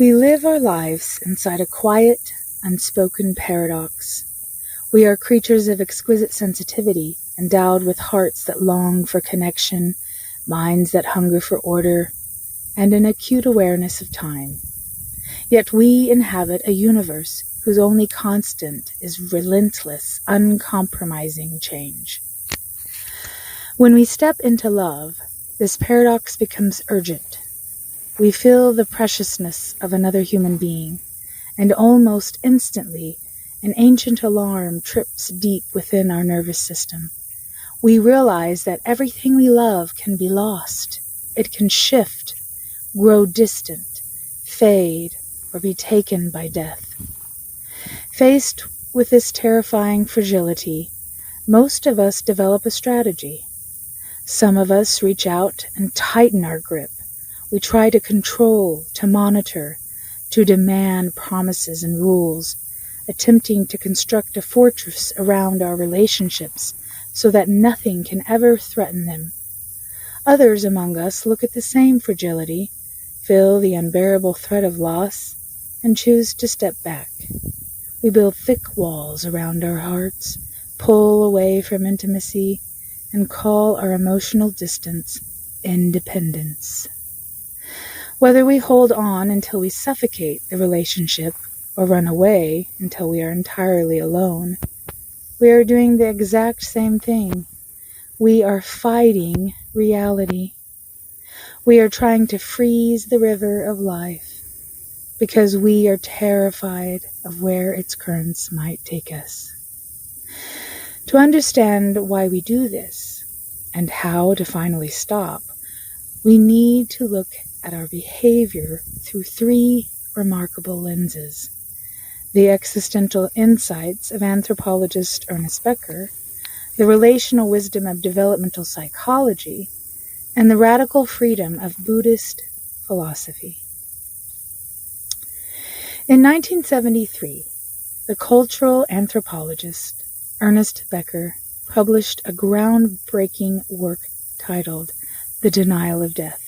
We live our lives inside a quiet, unspoken paradox. We are creatures of exquisite sensitivity, endowed with hearts that long for connection, minds that hunger for order, and an acute awareness of time. Yet we inhabit a universe whose only constant is relentless, uncompromising change. When we step into love, this paradox becomes urgent. We feel the preciousness of another human being, and almost instantly, an ancient alarm trips deep within our nervous system. We realize that everything we love can be lost. It can shift, grow distant, fade, or be taken by death. Faced with this terrifying fragility, most of us develop a strategy. Some of us reach out and tighten our grip. We try to control, to monitor, to demand promises and rules, attempting to construct a fortress around our relationships so that nothing can ever threaten them. Others among us look at the same fragility, feel the unbearable threat of loss, and choose to step back. We build thick walls around our hearts, pull away from intimacy, and call our emotional distance independence. Whether we hold on until we suffocate the relationship or run away until we are entirely alone, we are doing the exact same thing. We are fighting reality. We are trying to freeze the river of life because we are terrified of where its currents might take us. To understand why we do this and how to finally stop, we need to look at our behavior through three remarkable lenses: the existential insights of anthropologist Ernest Becker, the relational wisdom of developmental psychology, and the radical freedom of Buddhist philosophy. In 1973, the cultural anthropologist Ernest Becker published a groundbreaking work titled The Denial of Death.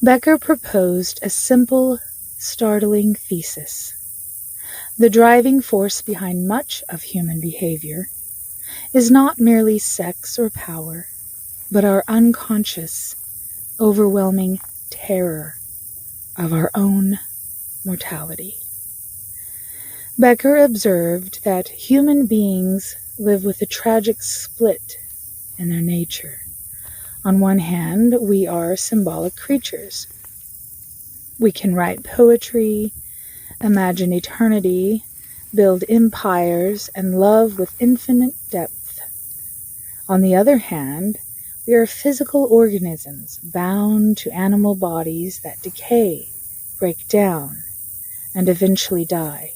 Becker proposed a simple, startling thesis. The driving force behind much of human behavior is not merely sex or power, but our unconscious, overwhelming terror of our own mortality. Becker observed that human beings live with a tragic split in their nature. On one hand, we are symbolic creatures. We can write poetry, imagine eternity, build empires, and love with infinite depth. On the other hand, we are physical organisms bound to animal bodies that decay, break down, and eventually die.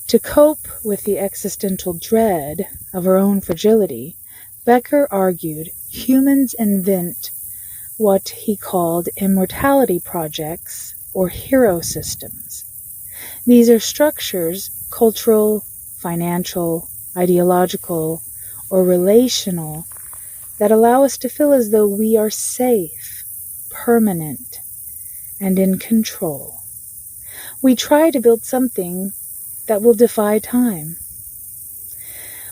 To cope with the existential dread of our own fragility, Becker argued humans invent what he called immortality projects or hero systems. These are structures, cultural, financial, ideological, or relational, that allow us to feel as though we are safe, permanent, and in control. We try to build something that will defy time.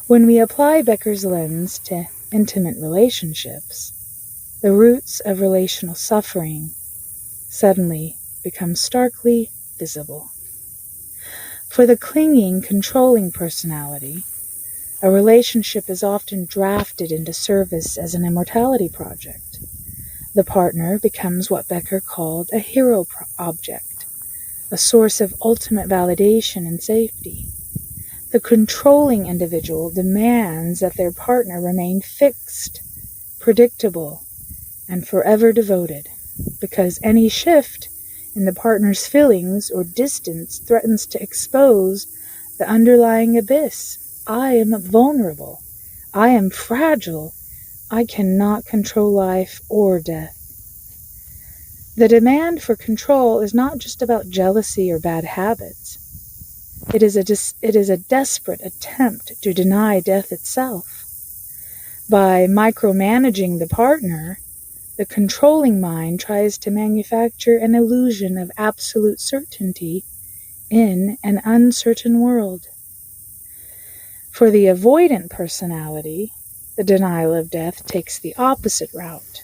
When we apply Becker's lens to intimate relationships, the roots of relational suffering suddenly become starkly visible. For the clinging, controlling personality, a relationship is often drafted into service as an immortality project. The partner becomes what Becker called a hero object, a source of ultimate validation and safety. The controlling individual demands that their partner remain fixed, predictable, and forever devoted, because any shift in the partner's feelings or distance threatens to expose the underlying abyss. I am vulnerable. I am fragile. I cannot control life or death. The demand for control is not just about jealousy or bad habits. It is a desperate attempt to deny death itself. By micromanaging the partner, The controlling mind tries to manufacture an illusion of absolute certainty in an uncertain world. For the avoidant personality, the denial of death takes the opposite route,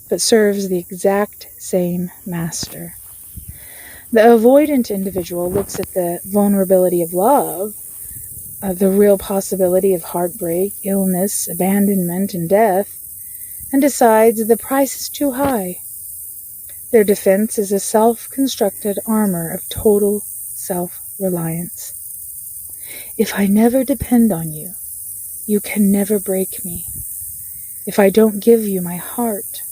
but serves the exact same master. The avoidant individual looks at the vulnerability of love, the real possibility of heartbreak, illness, abandonment, and death, and decides the price is too high. Their defense is a self-constructed armor of total self-reliance. If I never depend on you, you can never break me. If I don't give you my heart,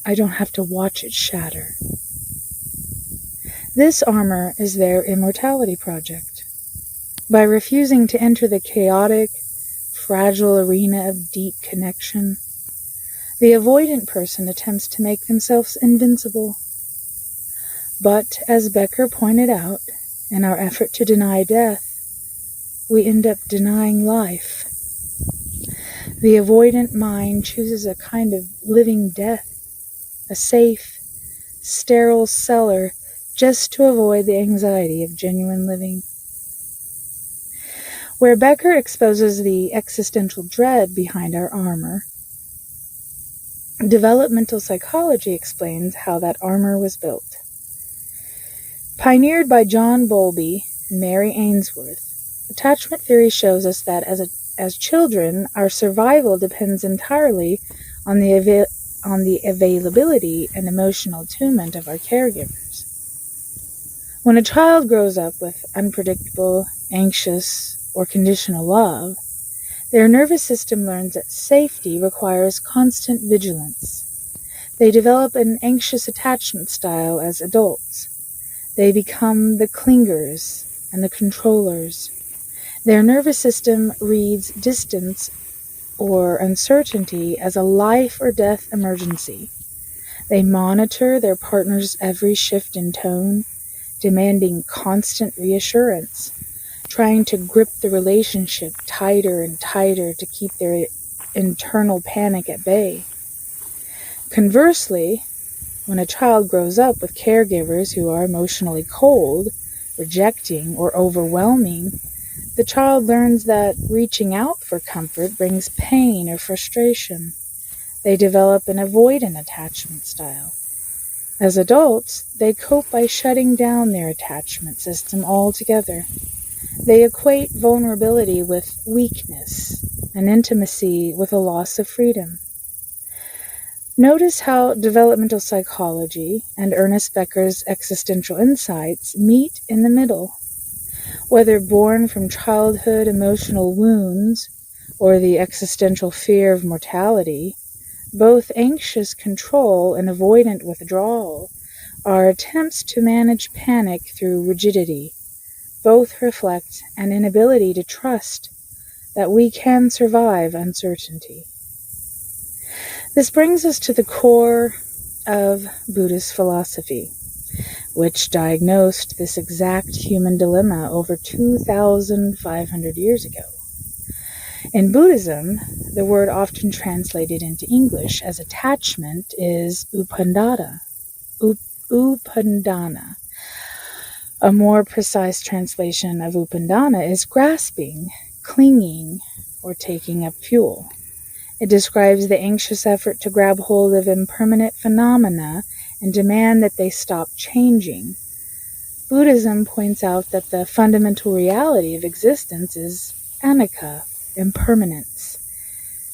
I don't have to watch it shatter. This armor is their immortality project. By refusing to enter the chaotic, fragile arena of deep connection, the avoidant person attempts to make themselves invincible. But, as Becker pointed out, in our effort to deny death, we end up denying life. The avoidant mind chooses a kind of living death, a safe, sterile cellar, just to avoid the anxiety of genuine living. Where Becker exposes the existential dread behind our armor, developmental psychology explains how that armor was built. Pioneered by John Bowlby and Mary Ainsworth, attachment theory shows us that as children, our survival depends entirely on the availability and emotional attunement of our caregivers. When a child grows up with unpredictable, anxious, or conditional love, their nervous system learns that safety requires constant vigilance. They develop an anxious attachment style as adults. They become the clingers and the controllers. Their nervous system reads distance or uncertainty as a life or death emergency. They monitor their partner's every shift in tone, demanding constant reassurance, trying to grip the relationship tighter and tighter to keep their internal panic at bay. Conversely, when a child grows up with caregivers who are emotionally cold, rejecting, or overwhelming, the child learns that reaching out for comfort brings pain or frustration. They develop an avoidant attachment style. As adults, they cope by shutting down their attachment system altogether. They equate vulnerability with weakness and intimacy with a loss of freedom. Notice how developmental psychology and Ernest Becker's existential insights meet in the middle. Whether born from childhood emotional wounds or the existential fear of mortality, both anxious control and avoidant withdrawal are attempts to manage panic through rigidity. Both reflect an inability to trust that we can survive uncertainty. This brings us to the core of Buddhist philosophy, which diagnosed this exact human dilemma over 2,500 years ago. In Buddhism, the word often translated into English as attachment is upandana. Upandana. A more precise translation of upandana is grasping, clinging, or taking up fuel. It describes the anxious effort to grab hold of impermanent phenomena and demand that they stop changing. Buddhism points out that the fundamental reality of existence is anicca, impermanence.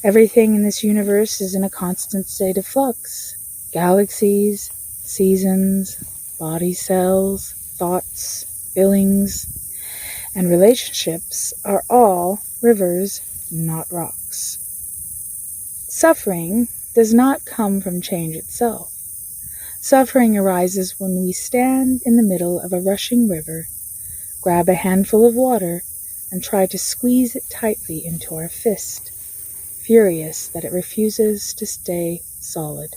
Everything in this universe is in a constant state of flux. Galaxies, seasons, body cells, thoughts, feelings, and relationships are all rivers, not rocks. Suffering does not come from change itself. Suffering arises when we stand in the middle of a rushing river, grab a handful of water, and try to squeeze it tightly into our fist, furious that it refuses to stay solid.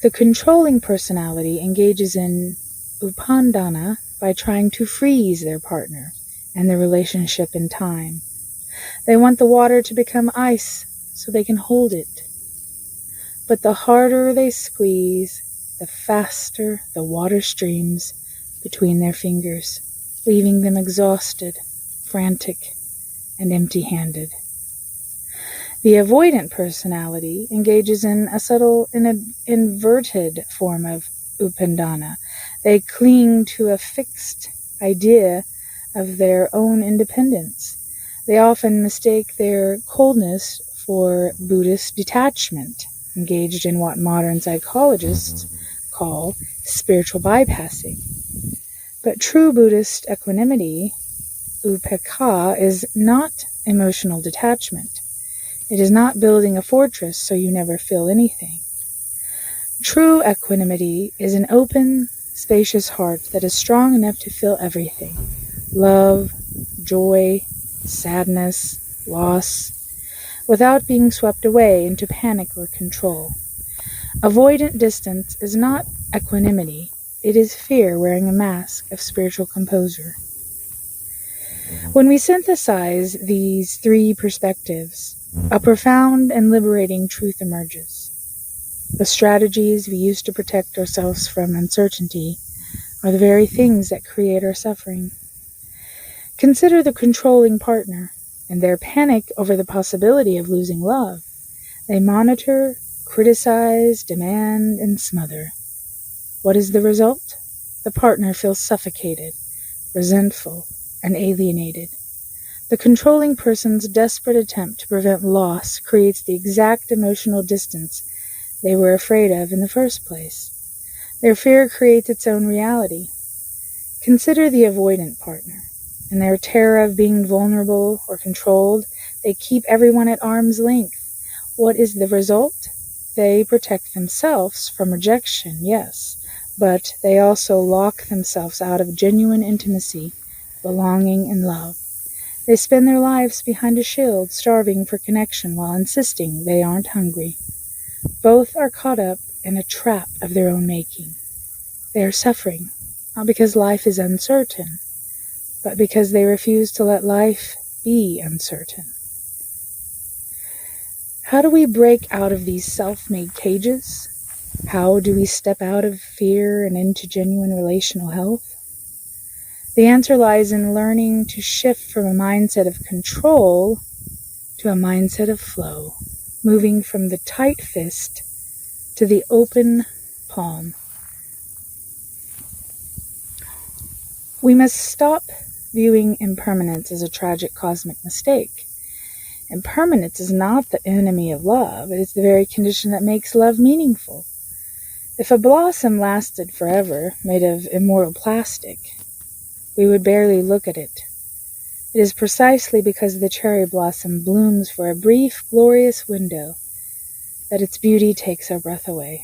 The controlling personality engages in upandana by trying to freeze their partner and the relationship in time. They want the water to become ice so they can hold it. But the harder they squeeze, the faster the water streams between their fingers, leaving them exhausted, frantic, and empty-handed. The avoidant personality engages in a subtle and inverted form of upandana. They cling to a fixed idea of their own independence. They often mistake their coldness for Buddhist detachment, engaged in what modern psychologists call spiritual bypassing. But true Buddhist equanimity, upekkha, is not emotional detachment. It is not building a fortress so you never feel anything. True equanimity is an open, spacious heart that is strong enough to feel everything: love, joy, sadness, loss, without being swept away into panic or control. Avoidant distance is not equanimity. It is fear wearing a mask of spiritual composure. When we synthesize these three perspectives, a profound and liberating truth emerges. The strategies we use to protect ourselves from uncertainty are the very things that create our suffering. Consider the controlling partner and their panic over the possibility of losing love. They monitor, criticize, demand, and smother. What is the result? The partner feels suffocated, resentful, and alienated. The controlling person's desperate attempt to prevent loss creates the exact emotional distance they were afraid of in the first place. Their fear creates its own reality. Consider the avoidant partner. In their terror of being vulnerable or controlled, they keep everyone at arm's length. What is the result? They protect themselves from rejection, yes, but they also lock themselves out of genuine intimacy, belonging, and love. They spend their lives behind a shield, starving for connection while insisting they aren't hungry. Both are caught up in a trap of their own making. They are suffering, not because life is uncertain, but because they refuse to let life be uncertain. How do we break out of these self-made cages? How do we step out of fear and into genuine relational health? The answer lies in learning to shift from a mindset of control to a mindset of flow, moving from the tight fist to the open palm. We must stop viewing impermanence as a tragic cosmic mistake. Impermanence is not the enemy of love. It is the very condition that makes love meaningful. If a blossom lasted forever, made of immortal plastic, we would barely look at it. It is precisely because the cherry blossom blooms for a brief, glorious window that its beauty takes our breath away.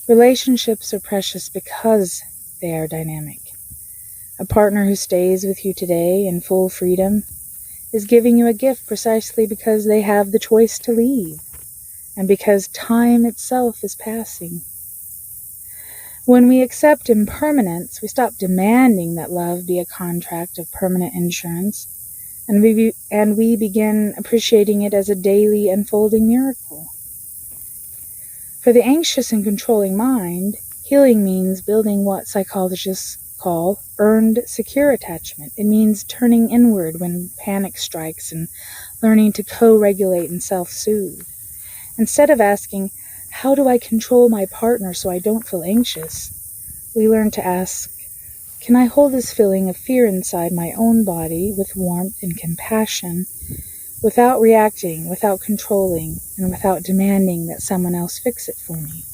Relationships are precious because they are dynamic. A partner who stays with you today in full freedom is giving you a gift precisely because they have the choice to leave, and because time itself is passing. When we accept impermanence, we stop demanding that love be a contract of permanent insurance, and we begin appreciating it as a daily unfolding miracle. For the anxious and controlling mind, healing means building what psychologists call earned secure attachment. It means turning inward when panic strikes and learning to co-regulate and self-soothe. Instead of asking, how do I control my partner so I don't feel anxious? We learn to ask, can I hold this feeling of fear inside my own body with warmth and compassion, without reacting, without controlling, and without demanding that someone else fix it for me?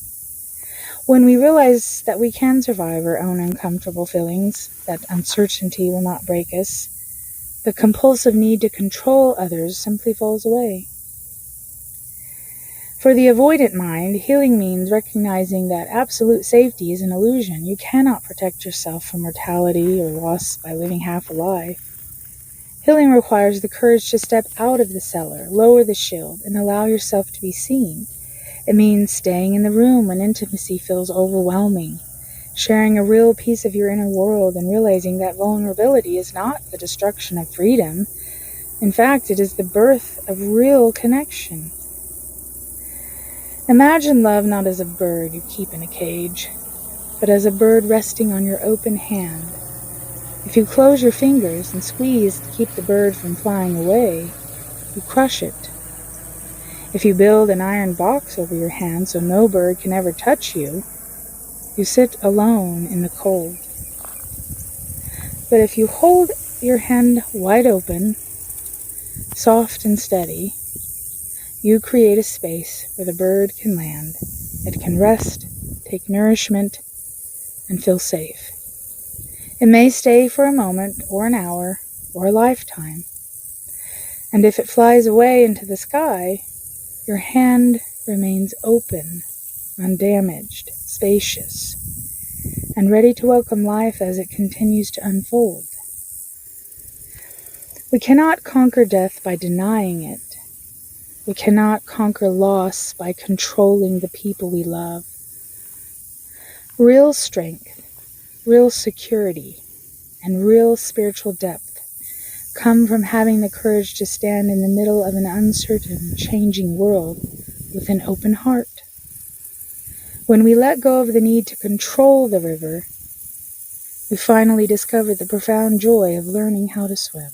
When we realize that we can survive our own uncomfortable feelings, that uncertainty will not break us, the compulsive need to control others simply falls away. For the avoidant mind, healing means recognizing that absolute safety is an illusion. You cannot protect yourself from mortality or loss by living half a lie. Healing requires the courage to step out of the cellar, lower the shield, and allow yourself to be seen. It means staying in the room when intimacy feels overwhelming, sharing a real piece of your inner world and realizing that vulnerability is not the destruction of freedom. In fact, it is the birth of real connection. Imagine love not as a bird you keep in a cage, but as a bird resting on your open hand. If you close your fingers and squeeze to keep the bird from flying away, you crush it. If you build an iron box over your hand so no bird can ever touch you, you sit alone in the cold. But if you hold your hand wide open, soft and steady, you create a space where the bird can land. It can rest, take nourishment, and feel safe. It may stay for a moment, or an hour, or a lifetime. And if it flies away into the sky, your hand remains open, undamaged, spacious, and ready to welcome life as it continues to unfold. We cannot conquer death by denying it. We cannot conquer loss by controlling the people we love. Real strength, real security, and real spiritual depth come from having the courage to stand in the middle of an uncertain, changing world with an open heart. When we let go of the need to control the river, we finally discover the profound joy of learning how to swim.